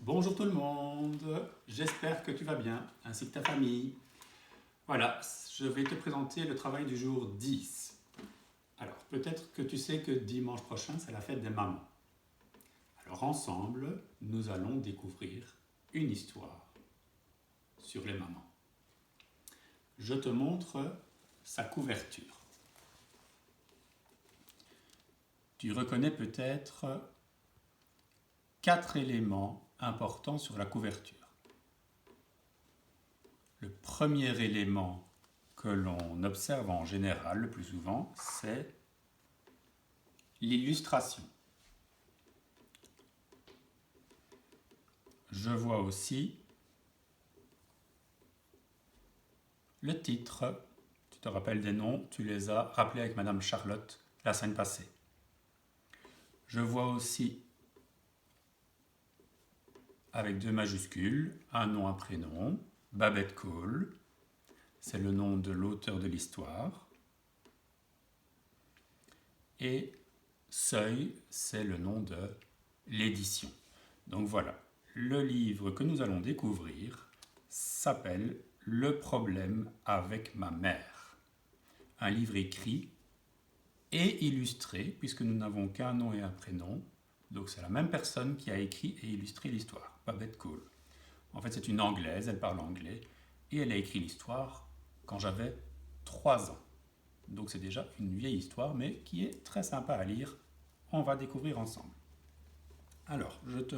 Bonjour tout le monde, j'espère que tu vas bien, ainsi que ta famille. Voilà, je vais te présenter le travail du jour 10. Alors, peut-être que tu sais que dimanche prochain, c'est la fête des mamans. Alors, ensemble, nous allons découvrir une histoire sur les mamans. Je te montre sa couverture. Tu reconnais peut-être 4 éléments importants sur la couverture. Le premier élément que l'on observe en général le plus souvent, c'est l'illustration. Je vois aussi le titre. Tu te rappelles des noms, tu les as rappelés avec Madame Charlotte la semaine passée. Je vois aussi, avec 2 majuscules, un nom, un prénom, Babette Cole, c'est le nom de l'auteur de l'histoire, et Seuil, c'est le nom de l'édition. Donc voilà, le livre que nous allons découvrir s'appelle « Le problème avec ma mère ». Un livre écrit et illustré, puisque nous n'avons qu'un nom et un prénom. Donc c'est la même personne qui a écrit et illustré l'histoire, Babette Cole. En fait, c'est une Anglaise, elle parle anglais, et elle a écrit l'histoire quand j'avais 3 ans. Donc c'est déjà une vieille histoire, mais qui est très sympa à lire. On va découvrir ensemble. Alors, je te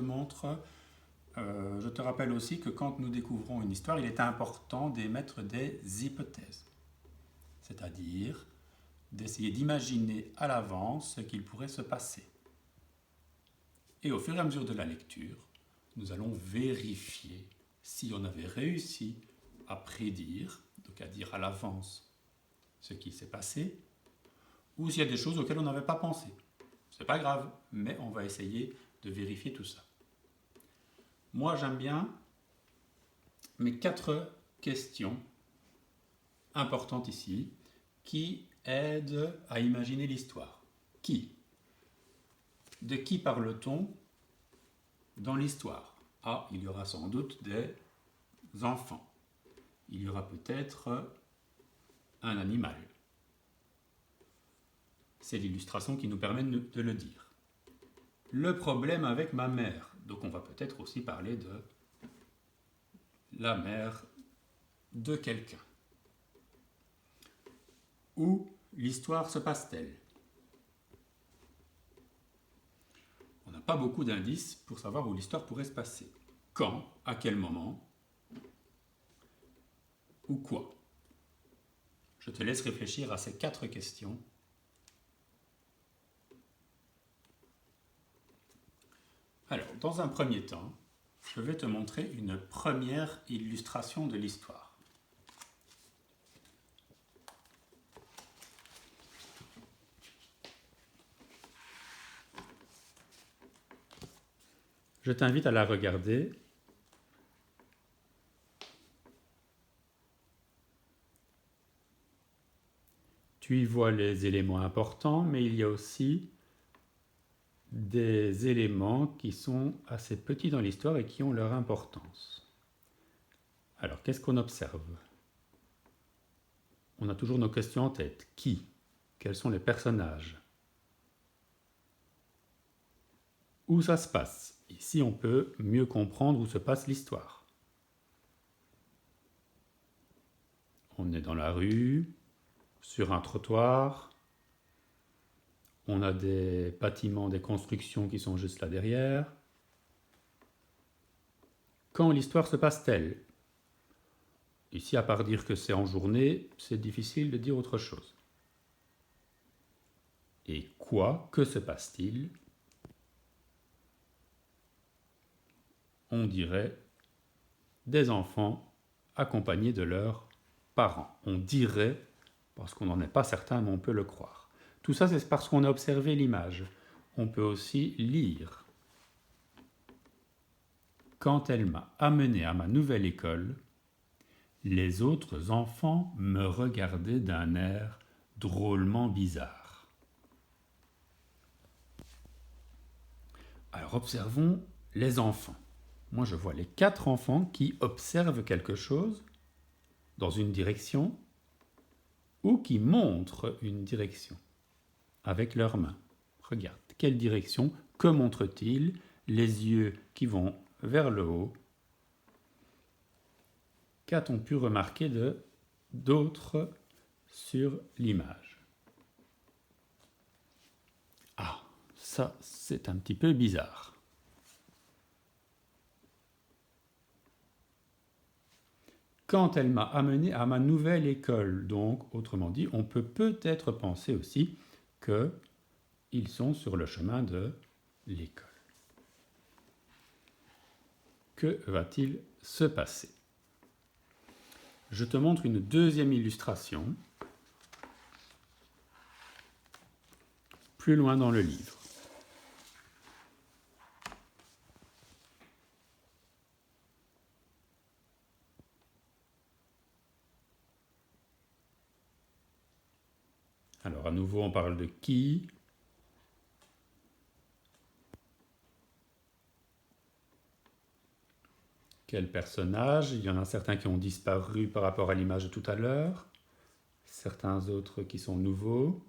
rappelle aussi que quand nous découvrons une histoire, il est important d'émettre des hypothèses. C'est-à-dire d'essayer d'imaginer à l'avance ce qu'il pourrait se passer. Et au fur et à mesure de la lecture, nous allons vérifier si on avait réussi à prédire, donc à dire à l'avance ce qui s'est passé, ou s'il y a des choses auxquelles on n'avait pas pensé. C'est pas grave, mais on va essayer de vérifier tout ça. Moi, j'aime bien mes 4 questions importantes ici qui aident à imaginer l'histoire. Qui? De qui parle-t-on dans l'histoire? Ah, il y aura sans doute des enfants. Il y aura peut-être un animal. C'est l'illustration qui nous permet de le dire. Le problème avec ma mère. Donc on va peut-être aussi parler de la mère de quelqu'un. Où l'histoire se passe-t-elle? On n'a pas beaucoup d'indices pour savoir où l'histoire pourrait se passer. Quand? À quel moment? Ou quoi? Je te laisse réfléchir à ces 4 questions. Alors, dans un premier temps, je vais te montrer une première illustration de l'histoire. Je t'invite à la regarder. Tu y vois les éléments importants, mais il y a aussi des éléments qui sont assez petits dans l'histoire et qui ont leur importance. Alors, qu'est-ce qu'on observe? On a toujours nos questions en tête. Qui? Quels sont les personnages? Où ça se passe? Ici, on peut mieux comprendre où se passe l'histoire. On est dans la rue, sur un trottoir. On a des bâtiments, des constructions qui sont juste là derrière. Quand l'histoire se passe-t-elle? Ici, à part dire que c'est en journée, c'est difficile de dire autre chose. Et quoi? Que se passe-t-il? On dirait des enfants accompagnés de leurs parents. On dirait, parce qu'on n'en est pas certain, mais on peut le croire. Tout ça, c'est parce qu'on a observé l'image. On peut aussi lire. Quand elle m'a amené à ma nouvelle école, les autres enfants me regardaient d'un air drôlement bizarre. Alors observons les enfants. moi je vois les 4 enfants qui observent quelque chose dans une direction ou qui montrent une direction avec leurs mains. Regarde, quelle direction? Que montrent-ils? Les yeux qui vont vers le haut. Qu'a-t-on pu remarquer d'autre sur l'image? Ah, ça c'est un petit peu bizarre. Quand elle m'a amené à ma nouvelle école, donc autrement dit, on peut peut-être penser aussi qu'ils sont sur le chemin de l'école. Que va-t-il se passer? Je te montre une deuxième illustration, plus loin dans le livre. Alors à nouveau, on parle de qui? Quel personnage? Il y en a certains qui ont disparu par rapport à l'image de tout à l'heure, certains autres qui sont nouveaux.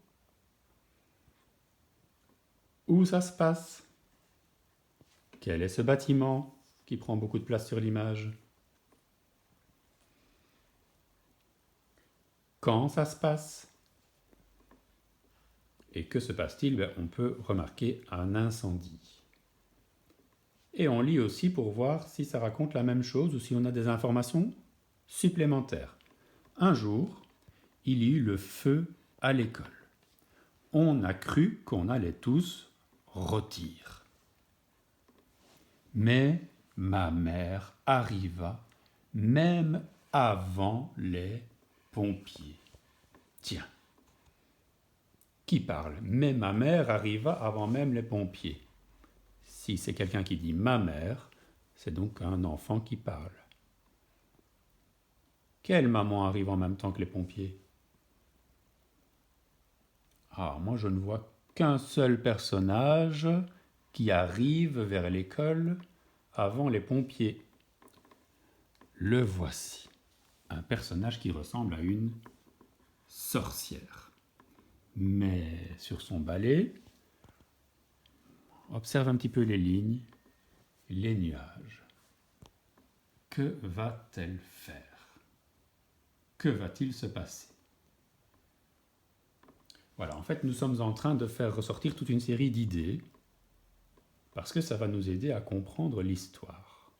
Où ça se passe? Quel est ce bâtiment qui prend beaucoup de place sur l'image? Quand ça se passe? Et que se passe-t-il? On peut remarquer un incendie. Et on lit aussi pour voir si ça raconte la même chose ou si on a des informations supplémentaires. Un jour, il y eut le feu à l'école. On a cru qu'on allait tous rôtir. Mais ma mère arriva même avant les pompiers. Tiens, qui parle? Mais ma mère arriva avant même les pompiers. Si c'est quelqu'un qui dit ma mère, c'est donc un enfant qui parle. Quelle maman arrive en même temps que les pompiers? Ah, moi je ne vois qu'un seul personnage qui arrive vers l'école avant les pompiers. Le voici, un personnage qui ressemble à une sorcière. Mais sur son balai, observe un petit peu les lignes, les nuages. Que va-t-elle faire? Que va-t-il se passer? Voilà, en fait, nous sommes en train de faire ressortir toute une série d'idées parce que ça va nous aider à comprendre l'histoire.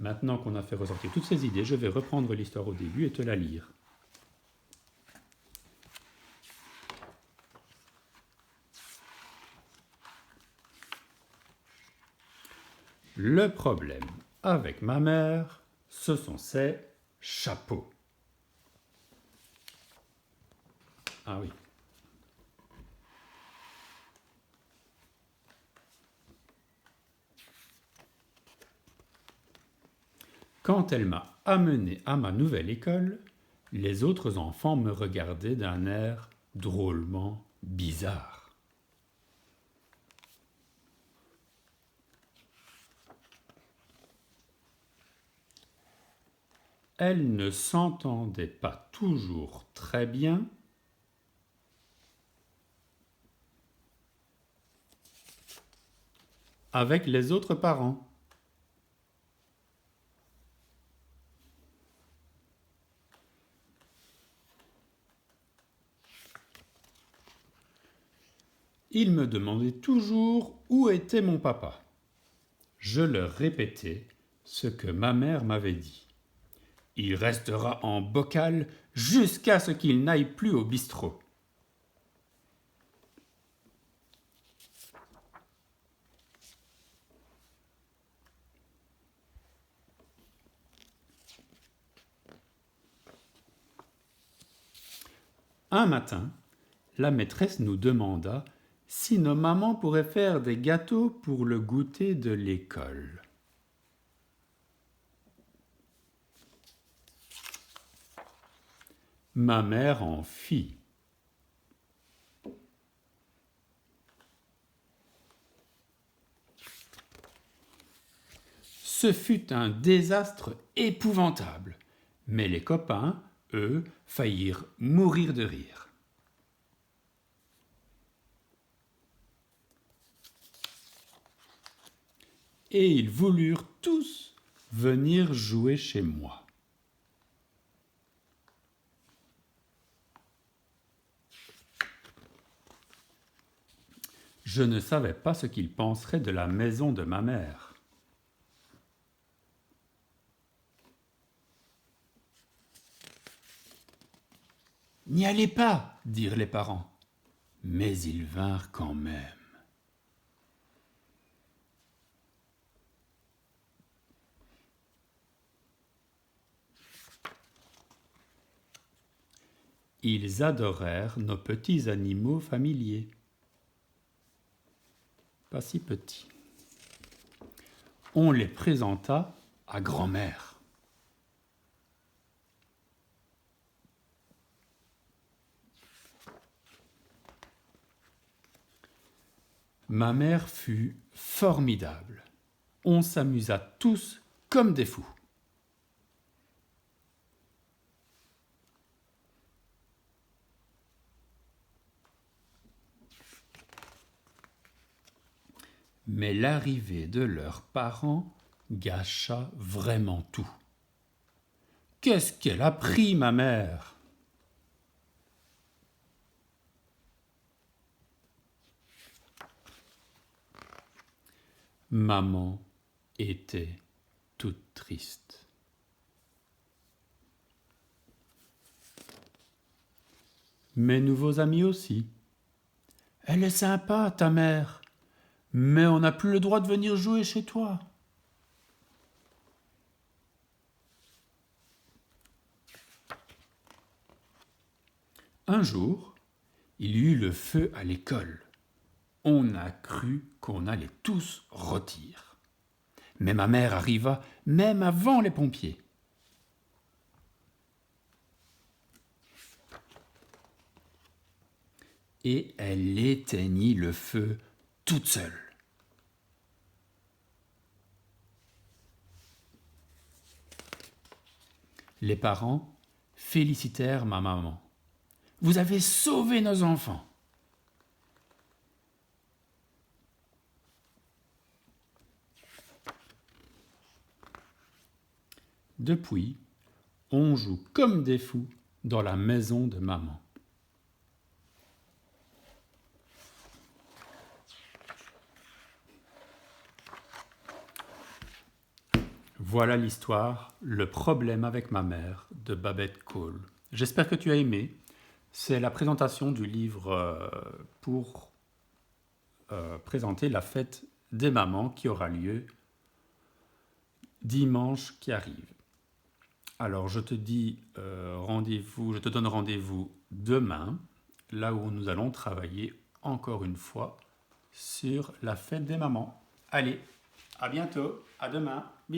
Maintenant qu'on a fait ressortir toutes ces idées, je vais reprendre l'histoire au début et te la lire. Le problème avec ma mère, ce sont ses chapeaux. Ah oui. Quand elle m'a amené à ma nouvelle école, les autres enfants me regardaient d'un air drôlement bizarre. Elle ne s'entendait pas toujours très bien avec les autres parents. Ils me demandaient toujours où était mon papa. Je leur répétais ce que ma mère m'avait dit. Il restera en bocal jusqu'à ce qu'il n'aille plus au bistrot. Un matin, la maîtresse nous demanda si nos mamans pourraient faire des gâteaux pour le goûter de l'école. Ma mère en fit. Ce fut un désastre épouvantable, mais les copains, eux, faillirent mourir de rire. Et ils voulurent tous venir jouer chez moi. Je ne savais pas ce qu'ils penseraient de la maison de ma mère. « N'y allez pas !» dirent les parents. Mais ils vinrent quand même. Ils adorèrent nos petits animaux familiers. Pas si petits. On les présenta à grand-mère. Ma mère fut formidable. On s'amusa tous comme des fous. Mais l'arrivée de leurs parents gâcha vraiment tout. Qu'est-ce qu'elle a pris, ma mère ? Maman était toute triste. Mes nouveaux amis aussi. Elle est sympa, ta mère, mais on n'a plus le droit de venir jouer chez toi. Un jour, il y eut le feu à l'école. On a cru qu'on allait tous rôtir. Mais ma mère arriva même avant les pompiers. Et elle éteignit le feu toute seule. Les parents félicitèrent ma maman. « Vous avez sauvé nos enfants !» Depuis, on joue comme des fous dans la maison de maman. Voilà l'histoire, le problème avec ma mère de Babette Cole. J'espère que tu as aimé. C'est la présentation du livre pour présenter la fête des mamans qui aura lieu dimanche qui arrive. Alors je te dis rendez-vous, je te donne rendez-vous demain, là où nous allons travailler encore une fois sur la fête des mamans. Allez, à bientôt, à demain, bisous.